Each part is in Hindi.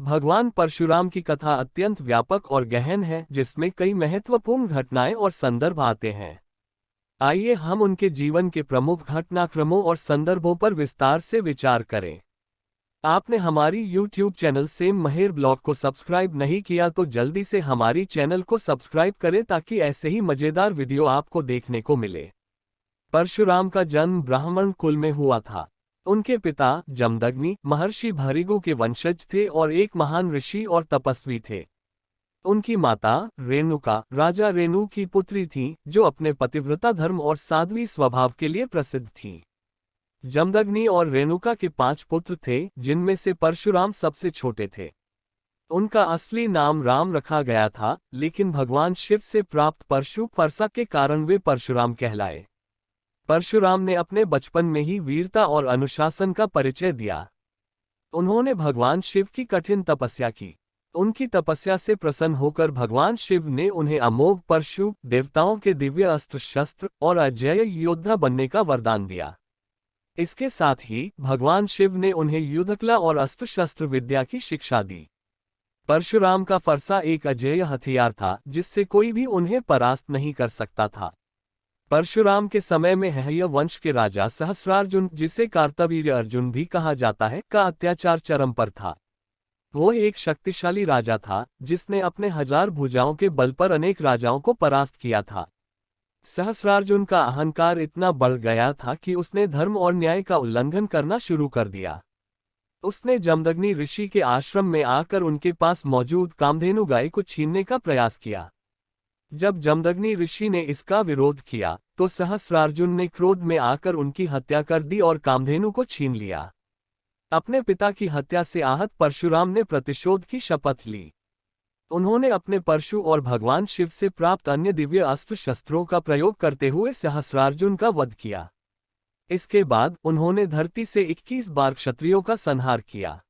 भगवान परशुराम की कथा अत्यंत व्यापक और गहन है, जिसमें कई महत्वपूर्ण घटनाएं और संदर्भ आते हैं। आइए हम उनके जीवन के प्रमुख घटनाक्रमों और संदर्भों पर विस्तार से विचार करें। आपने हमारी YouTube चैनल सेम महेर ब्लॉग को सब्सक्राइब नहीं किया तो जल्दी से हमारी चैनल को सब्सक्राइब करें ताकि ऐसे ही मजेदार वीडियो आपको देखने को मिले। परशुराम का जन्म ब्राह्मण कुल में हुआ था। उनके पिता जमदग्नि महर्षि भृगु के वंशज थे और एक महान ऋषि और तपस्वी थे। उनकी माता रेणुका राजा रेणु की पुत्री थी, जो अपने पतिव्रता धर्म और साध्वी स्वभाव के लिए प्रसिद्ध थी। जमदग्नि और रेणुका के 5 पुत्र थे, जिनमें से परशुराम सबसे छोटे थे। उनका असली नाम राम रखा गया था, लेकिन भगवान शिव से प्राप्त परशु परसा के कारण वे परशुराम कहलाए। परशुराम ने अपने बचपन में ही वीरता और अनुशासन का परिचय दिया। उन्होंने भगवान शिव की कठिन तपस्या की। उनकी तपस्या से प्रसन्न होकर भगवान शिव ने उन्हें अमोघ परशु, देवताओं के दिव्य अस्त्र शस्त्र और अजेय योद्धा बनने का वरदान दिया। इसके साथ ही भगवान शिव ने उन्हें युद्धकला और अस्त्र शस्त्र विद्या की शिक्षा दी। परशुराम का फरसा एक अजेय हथियार था, जिससे कोई भी उन्हें परास्त नहीं कर सकता था। परशुराम के समय में हैहय वंश के राजा सहस्रार्जुन, जिसे कार्तवीर्य अर्जुन भी कहा जाता है, का अत्याचार चरम पर था। वो एक शक्तिशाली राजा था, जिसने अपने 1000 भुजाओं के बल पर अनेक राजाओं को परास्त किया था। सहस्रार्जुन का अहंकार इतना बढ़ गया था कि उसने धर्म और न्याय का उल्लंघन करना शुरू कर दिया। उसने जमदग्नि ऋषि के आश्रम में आकर उनके पास मौजूद कामधेनु गाय को छीनने का प्रयास किया। जब जमदग्नि ऋषि ने इसका विरोध किया, तो सहस्रार्जुन ने क्रोध में आकर उनकी हत्या कर दी और कामधेनु को छीन लिया। अपने पिता की हत्या से आहत परशुराम ने प्रतिशोध की शपथ ली। उन्होंने अपने परशु और भगवान शिव से प्राप्त अन्य दिव्य अस्त्र शस्त्रों का प्रयोग करते हुए सहस्रार्जुन का वध किया। इसके बाद उन्होंने धरती से 21 बार क्षत्रियों का संहार किया।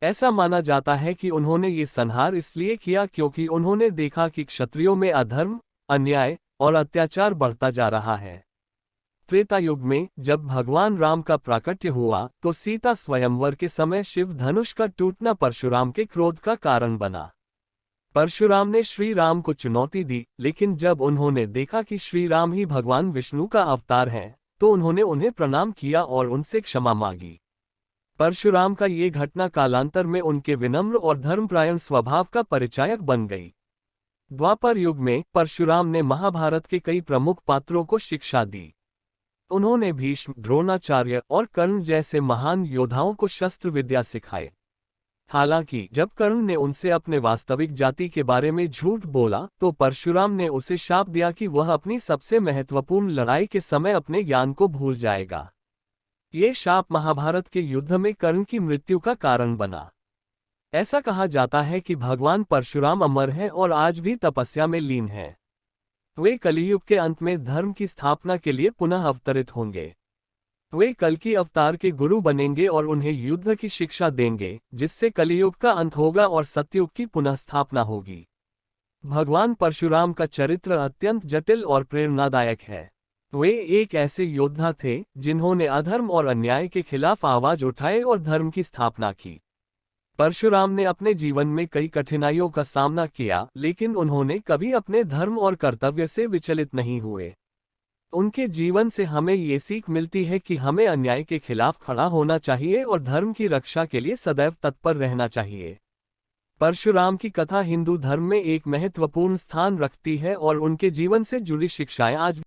ऐसा माना जाता है कि उन्होंने ये संहार इसलिए किया क्योंकि उन्होंने देखा कि क्षत्रियों में अधर्म, अन्याय और अत्याचार बढ़ता जा रहा है। त्रेता युग में जब भगवान राम का प्राकट्य हुआ, तो सीता स्वयंवर के समय शिव धनुष का टूटना परशुराम के क्रोध का कारण बना। परशुराम ने श्री राम को चुनौती दी, लेकिन जब उन्होंने देखा कि श्री राम ही भगवान विष्णु का अवतार है, तो उन्होंने उन्हें प्रणाम किया और उनसे क्षमा मांगी। परशुराम का ये घटना कालांतर में उनके विनम्र और धर्मपरायण स्वभाव का परिचायक बन गई। द्वापर युग में परशुराम ने महाभारत के कई प्रमुख पात्रों को शिक्षा दी। उन्होंने भीष्म, द्रोणाचार्य और कर्ण जैसे महान योद्धाओं को शस्त्र विद्या सिखाई। हालांकि जब कर्ण ने उनसे अपने वास्तविक जाति के बारे में झूठ बोला, तो परशुराम ने उसे शाप दिया कि वह अपनी सबसे महत्वपूर्ण लड़ाई के समय अपने ज्ञान को भूल जाएगा। ये शाप महाभारत के युद्ध में कर्ण की मृत्यु का कारण बना। ऐसा कहा जाता है कि भगवान परशुराम अमर हैं और आज भी तपस्या में लीन हैं। वे कलियुग के अंत में धर्म की स्थापना के लिए पुनः अवतरित होंगे। वे कल की अवतार के गुरु बनेंगे और उन्हें युद्ध की शिक्षा देंगे, जिससे कलियुग का अंत होगा और सतयुग की पुनः स्थापना होगी। भगवान परशुराम का चरित्र अत्यंत जटिल और प्रेरणादायक है। वे एक ऐसे योद्धा थे, जिन्होंने अधर्म और अन्याय के खिलाफ आवाज उठाए और धर्म की स्थापना की। परशुराम ने अपने जीवन में कई कठिनाइयों का सामना किया, लेकिन उन्होंने कभी अपने धर्म और कर्तव्य से विचलित नहीं हुए। उनके जीवन से हमें ये सीख मिलती है कि हमें अन्याय के खिलाफ खड़ा होना चाहिए और धर्म की रक्षा के लिए सदैव तत्पर रहना चाहिए। परशुराम की कथा हिंदू धर्म में एक महत्वपूर्ण स्थान रखती है और उनके जीवन से जुड़ी शिक्षाएं आज